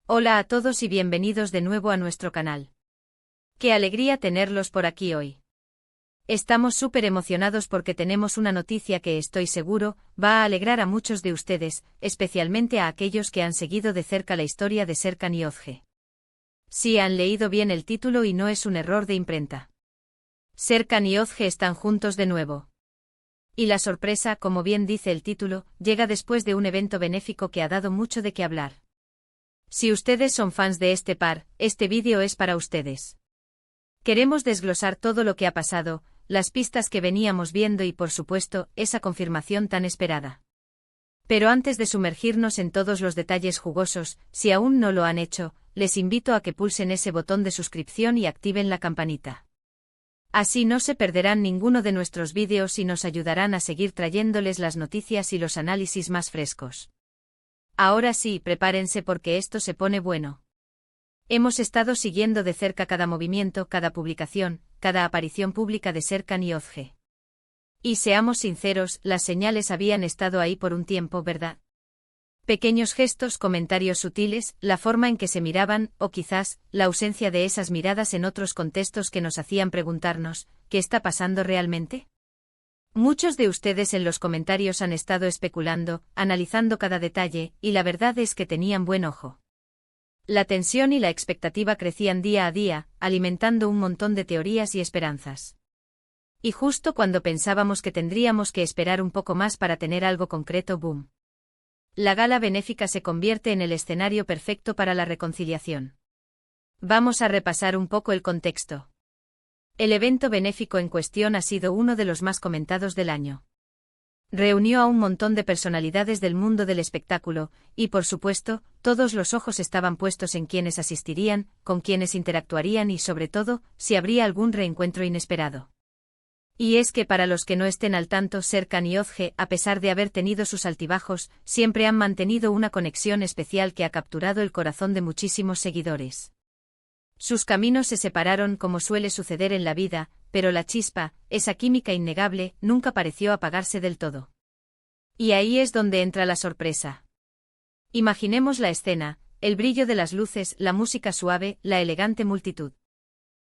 Hola a todos y bienvenidos de nuevo a nuestro canal. Qué alegría tenerlos por aquí hoy. Estamos súper emocionados porque tenemos una noticia que estoy seguro va a alegrar a muchos de ustedes, especialmente a aquellos que han seguido de cerca la historia de Serkan y Özge. Sí, han leído bien el título y no es un error de imprenta. Serkan y Özge están juntos de nuevo. Y la sorpresa, como bien dice el título, llega después de un evento benéfico que ha dado mucho de qué hablar. Si ustedes son fans de este par, este vídeo es para ustedes. Queremos desglosar todo lo que ha pasado, las pistas que veníamos viendo y por supuesto, esa confirmación tan esperada. Pero antes de sumergirnos en todos los detalles jugosos, si aún no lo han hecho, les invito a que pulsen ese botón de suscripción y activen la campanita. Así no se perderán ninguno de nuestros vídeos y nos ayudarán a seguir trayéndoles las noticias y los análisis más frescos. Ahora sí, prepárense porque esto se pone bueno. Hemos estado siguiendo de cerca cada movimiento, cada publicación, cada aparición pública de Serkan y Özge. Y seamos sinceros, las señales habían estado ahí por un tiempo, ¿verdad? Pequeños gestos, comentarios sutiles, la forma en que se miraban, o quizás, la ausencia de esas miradas en otros contextos que nos hacían preguntarnos, ¿qué está pasando realmente? Muchos de ustedes en los comentarios han estado especulando, analizando cada detalle, y la verdad es que tenían buen ojo. La tensión y la expectativa crecían día a día, alimentando un montón de teorías y esperanzas. Y justo cuando pensábamos que tendríamos que esperar un poco más para tener algo concreto, ¡boom! La gala benéfica se convierte en el escenario perfecto para la reconciliación. Vamos a repasar un poco el contexto. El evento benéfico en cuestión ha sido uno de los más comentados del año. Reunió a un montón de personalidades del mundo del espectáculo, y por supuesto, todos los ojos estaban puestos en quienes asistirían, con quienes interactuarían y sobre todo, si habría algún reencuentro inesperado. Y es que para los que no estén al tanto, Serkan y Özge, a pesar de haber tenido sus altibajos, siempre han mantenido una conexión especial que ha capturado el corazón de muchísimos seguidores. Sus caminos se separaron como suele suceder en la vida, pero la chispa, esa química innegable, nunca pareció apagarse del todo. Y ahí es donde entra la sorpresa. Imaginemos la escena, el brillo de las luces, la música suave, la elegante multitud.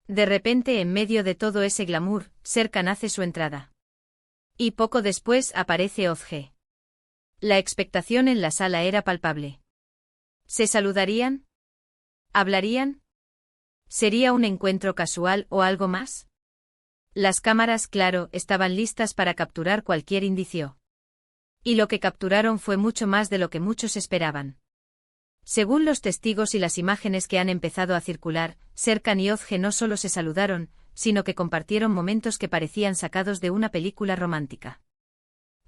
De repente, en medio de todo ese glamour, Serkan hace su entrada. Y poco después aparece Özge. La expectación en la sala era palpable. ¿Se saludarían? ¿Hablarían? ¿Sería un encuentro casual o algo más? Las cámaras, claro, estaban listas para capturar cualquier indicio. Y lo que capturaron fue mucho más de lo que muchos esperaban. Según los testigos y las imágenes que han empezado a circular, Serkan y Özge no solo se saludaron, sino que compartieron momentos que parecían sacados de una película romántica.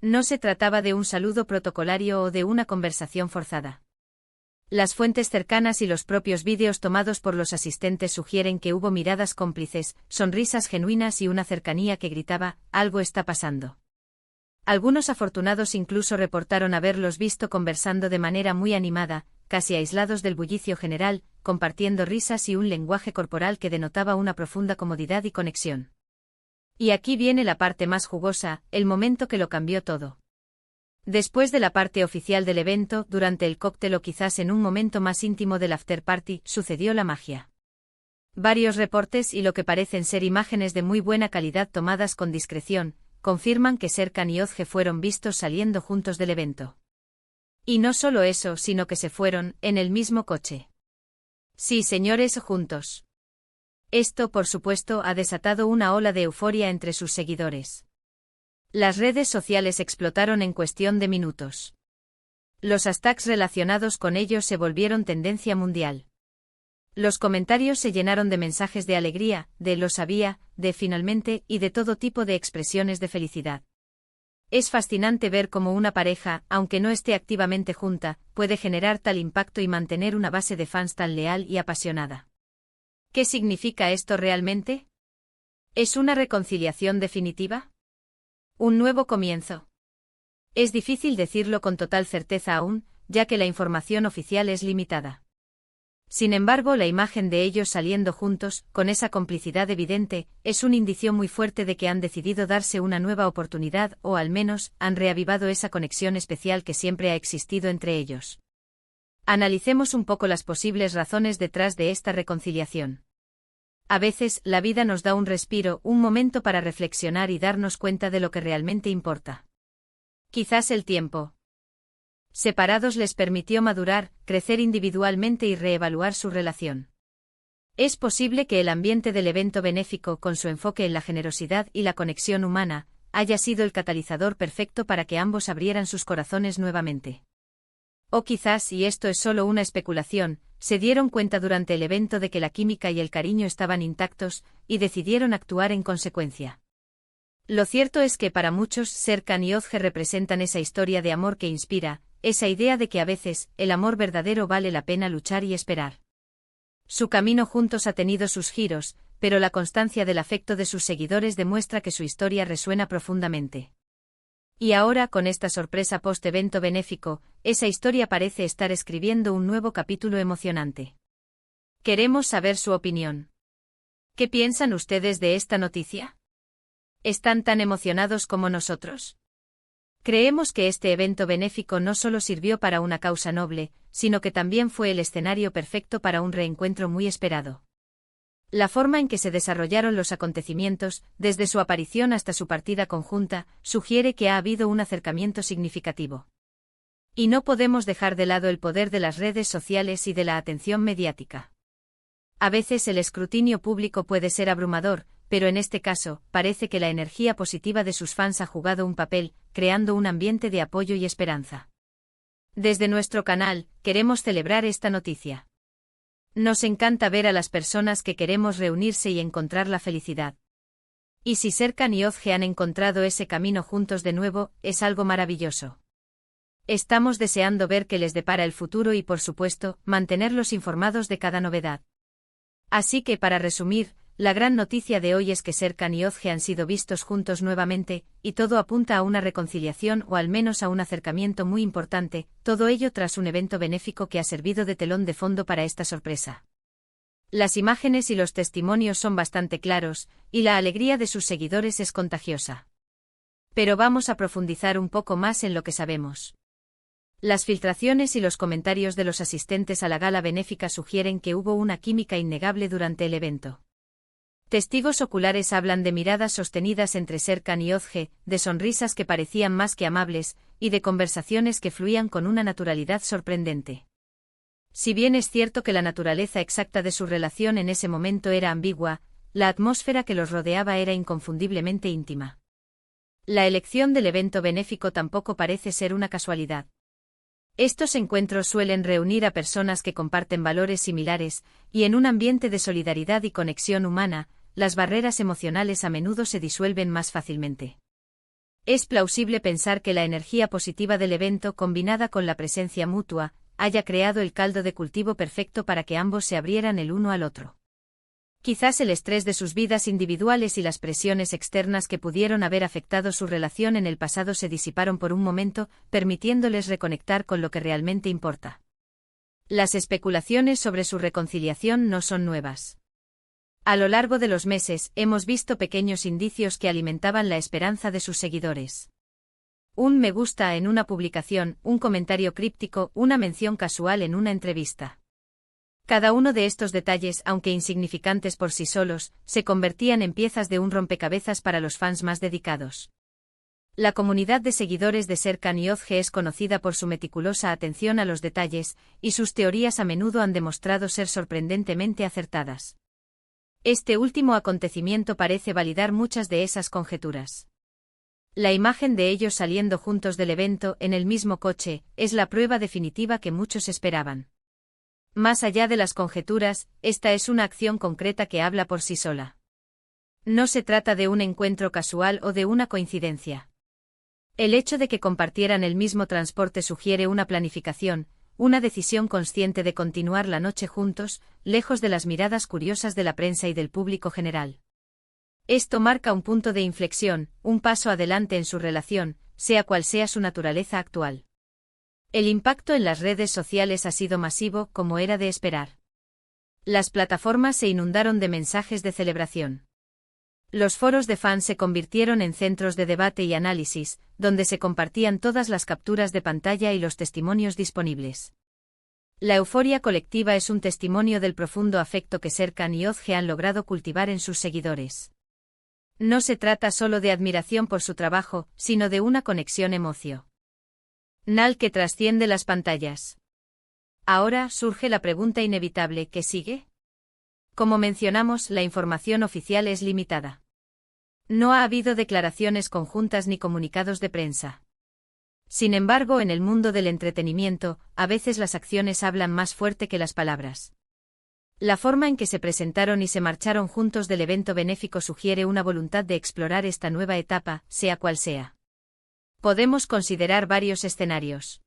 No se trataba de un saludo protocolario o de una conversación forzada. Las fuentes cercanas y los propios vídeos tomados por los asistentes sugieren que hubo miradas cómplices, sonrisas genuinas y una cercanía que gritaba, algo está pasando. Algunos afortunados incluso reportaron haberlos visto conversando de manera muy animada, casi aislados del bullicio general, compartiendo risas y un lenguaje corporal que denotaba una profunda comodidad y conexión. Y aquí viene la parte más jugosa, el momento que lo cambió todo. Después de la parte oficial del evento, durante el cóctel o quizás en un momento más íntimo del after party, sucedió la magia. Varios reportes y lo que parecen ser imágenes de muy buena calidad tomadas con discreción, confirman que Serkan y Özge fueron vistos saliendo juntos del evento. Y no solo eso, sino que se fueron, en el mismo coche. Sí, señores, juntos. Esto, por supuesto, ha desatado una ola de euforia entre sus seguidores. Las redes sociales explotaron en cuestión de minutos. Los hashtags relacionados con ellos se volvieron tendencia mundial. Los comentarios se llenaron de mensajes de alegría, de lo sabía, de finalmente, y de todo tipo de expresiones de felicidad. Es fascinante ver cómo una pareja, aunque no esté activamente junta, puede generar tal impacto y mantener una base de fans tan leal y apasionada. ¿Qué significa esto realmente? ¿Es una reconciliación definitiva? ¿Un nuevo comienzo? Es difícil decirlo con total certeza aún, ya que la información oficial es limitada. Sin embargo, la imagen de ellos saliendo juntos, con esa complicidad evidente, es un indicio muy fuerte de que han decidido darse una nueva oportunidad o al menos, han reavivado esa conexión especial que siempre ha existido entre ellos. Analicemos un poco las posibles razones detrás de esta reconciliación. A veces, la vida nos da un respiro, un momento para reflexionar y darnos cuenta de lo que realmente importa. Quizás el tiempo separados les permitió madurar, crecer individualmente y reevaluar su relación. Es posible que el ambiente del evento benéfico, con su enfoque en la generosidad y la conexión humana, haya sido el catalizador perfecto para que ambos abrieran sus corazones nuevamente. O quizás, y esto es solo una especulación, se dieron cuenta durante el evento de que la química y el cariño estaban intactos, y decidieron actuar en consecuencia. Lo cierto es que para muchos, Serkan y Özge representan esa historia de amor que inspira, esa idea de que a veces, el amor verdadero vale la pena luchar y esperar. Su camino juntos ha tenido sus giros, pero la constancia del afecto de sus seguidores demuestra que su historia resuena profundamente. Y ahora, con esta sorpresa post-evento benéfico, esa historia parece estar escribiendo un nuevo capítulo emocionante. Queremos saber su opinión. ¿Qué piensan ustedes de esta noticia? ¿Están tan emocionados como nosotros? Creemos que este evento benéfico no solo sirvió para una causa noble, sino que también fue el escenario perfecto para un reencuentro muy esperado. La forma en que se desarrollaron los acontecimientos, desde su aparición hasta su partida conjunta, sugiere que ha habido un acercamiento significativo. Y no podemos dejar de lado el poder de las redes sociales y de la atención mediática. A veces el escrutinio público puede ser abrumador, pero en este caso, parece que la energía positiva de sus fans ha jugado un papel, creando un ambiente de apoyo y esperanza. Desde nuestro canal, queremos celebrar esta noticia. Nos encanta ver a las personas que queremos reunirse y encontrar la felicidad. Y si Serkan y Özge han encontrado ese camino juntos de nuevo, es algo maravilloso. Estamos deseando ver qué les depara el futuro y, por supuesto, mantenerlos informados de cada novedad. Así que, para resumir, la gran noticia de hoy es que Serkan y Özge han sido vistos juntos nuevamente, y todo apunta a una reconciliación o al menos a un acercamiento muy importante, todo ello tras un evento benéfico que ha servido de telón de fondo para esta sorpresa. Las imágenes y los testimonios son bastante claros, y la alegría de sus seguidores es contagiosa. Pero vamos a profundizar un poco más en lo que sabemos. Las filtraciones y los comentarios de los asistentes a la gala benéfica sugieren que hubo una química innegable durante el evento. Testigos oculares hablan de miradas sostenidas entre Serkan y Özge, de sonrisas que parecían más que amables, y de conversaciones que fluían con una naturalidad sorprendente. Si bien es cierto que la naturaleza exacta de su relación en ese momento era ambigua, la atmósfera que los rodeaba era inconfundiblemente íntima. La elección del evento benéfico tampoco parece ser una casualidad. Estos encuentros suelen reunir a personas que comparten valores similares, y en un ambiente de solidaridad y conexión humana, las barreras emocionales a menudo se disuelven más fácilmente. Es plausible pensar que la energía positiva del evento, combinada con la presencia mutua, haya creado el caldo de cultivo perfecto para que ambos se abrieran el uno al otro. Quizás el estrés de sus vidas individuales y las presiones externas que pudieron haber afectado su relación en el pasado se disiparon por un momento, permitiéndoles reconectar con lo que realmente importa. Las especulaciones sobre su reconciliación no son nuevas. A lo largo de los meses, hemos visto pequeños indicios que alimentaban la esperanza de sus seguidores. Un me gusta en una publicación, un comentario críptico, una mención casual en una entrevista. Cada uno de estos detalles, aunque insignificantes por sí solos, se convertían en piezas de un rompecabezas para los fans más dedicados. La comunidad de seguidores de Serkan y Özge es conocida por su meticulosa atención a los detalles, y sus teorías a menudo han demostrado ser sorprendentemente acertadas. Este último acontecimiento parece validar muchas de esas conjeturas. La imagen de ellos saliendo juntos del evento en el mismo coche es la prueba definitiva que muchos esperaban. Más allá de las conjeturas, esta es una acción concreta que habla por sí sola. No se trata de un encuentro casual o de una coincidencia. El hecho de que compartieran el mismo transporte sugiere una planificación, una decisión consciente de continuar la noche juntos, lejos de las miradas curiosas de la prensa y del público general. Esto marca un punto de inflexión, un paso adelante en su relación, sea cual sea su naturaleza actual. El impacto en las redes sociales ha sido masivo, como era de esperar. Las plataformas se inundaron de mensajes de celebración. Los foros de fans se convirtieron en centros de debate y análisis, donde se compartían todas las capturas de pantalla y los testimonios disponibles. La euforia colectiva es un testimonio del profundo afecto que Serkan y Ozge han logrado cultivar en sus seguidores. No se trata solo de admiración por su trabajo, sino de una conexión emocional que trasciende las pantallas. Ahora surge la pregunta inevitable: ¿qué sigue? Como mencionamos, la información oficial es limitada. No ha habido declaraciones conjuntas ni comunicados de prensa. Sin embargo, en el mundo del entretenimiento, a veces las acciones hablan más fuerte que las palabras. La forma en que se presentaron y se marcharon juntos del evento benéfico sugiere una voluntad de explorar esta nueva etapa, sea cual sea. Podemos considerar varios escenarios.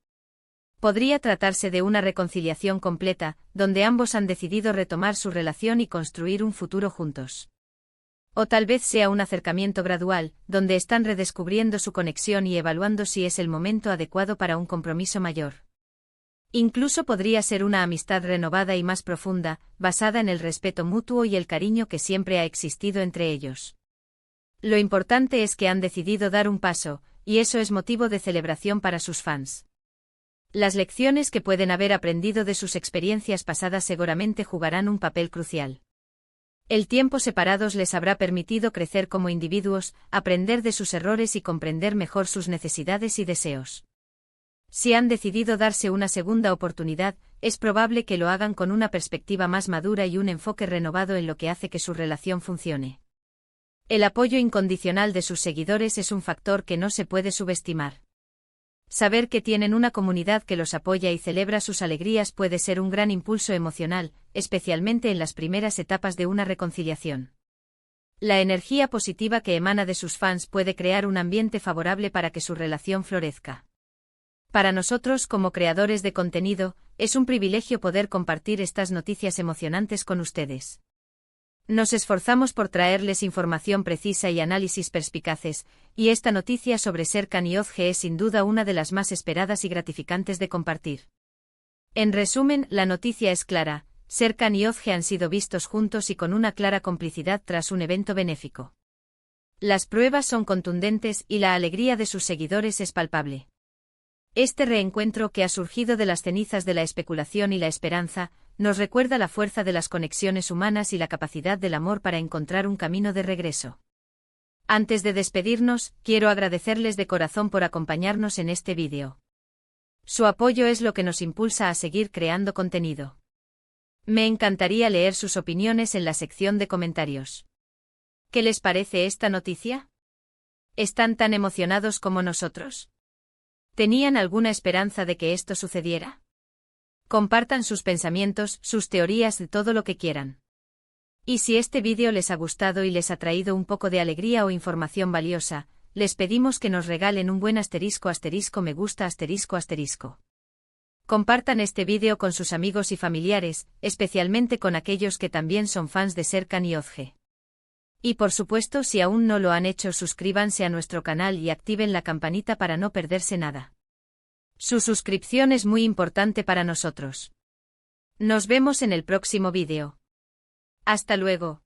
Podría tratarse de una reconciliación completa, donde ambos han decidido retomar su relación y construir un futuro juntos. O tal vez sea un acercamiento gradual, donde están redescubriendo su conexión y evaluando si es el momento adecuado para un compromiso mayor. Incluso podría ser una amistad renovada y más profunda, basada en el respeto mutuo y el cariño que siempre ha existido entre ellos. Lo importante es que han decidido dar un paso, y eso es motivo de celebración para sus fans. Las lecciones que pueden haber aprendido de sus experiencias pasadas seguramente jugarán un papel crucial. El tiempo separados les habrá permitido crecer como individuos, aprender de sus errores y comprender mejor sus necesidades y deseos. Si han decidido darse una segunda oportunidad, es probable que lo hagan con una perspectiva más madura y un enfoque renovado en lo que hace que su relación funcione. El apoyo incondicional de sus seguidores es un factor que no se puede subestimar. Saber que tienen una comunidad que los apoya y celebra sus alegrías puede ser un gran impulso emocional, especialmente en las primeras etapas de una reconciliación. La energía positiva que emana de sus fans puede crear un ambiente favorable para que su relación florezca. Para nosotros, como creadores de contenido, es un privilegio poder compartir estas noticias emocionantes con ustedes. Nos esforzamos por traerles información precisa y análisis perspicaces, y esta noticia sobre Serkan y Ozge es sin duda una de las más esperadas y gratificantes de compartir. En resumen, la noticia es clara: Serkan y Ozge han sido vistos juntos y con una clara complicidad tras un evento benéfico. Las pruebas son contundentes y la alegría de sus seguidores es palpable. Este reencuentro, que ha surgido de las cenizas de la especulación y la esperanza, nos recuerda la fuerza de las conexiones humanas y la capacidad del amor para encontrar un camino de regreso. Antes de despedirnos, quiero agradecerles de corazón por acompañarnos en este vídeo. Su apoyo es lo que nos impulsa a seguir creando contenido. Me encantaría leer sus opiniones en la sección de comentarios. ¿Qué les parece esta noticia? ¿Están tan emocionados como nosotros? ¿Tenían alguna esperanza de que esto sucediera? Compartan sus pensamientos, sus teorías, de todo lo que quieran. Y si este vídeo les ha gustado y les ha traído un poco de alegría o información valiosa, les pedimos que nos regalen un buen *** me gusta ***. Compartan este vídeo con sus amigos y familiares, especialmente con aquellos que también son fans de Serkan y Ozge. Y por supuesto, si aún no lo han hecho, suscríbanse a nuestro canal y activen la campanita para no perderse nada. Su suscripción es muy importante para nosotros. Nos vemos en el próximo vídeo. Hasta luego.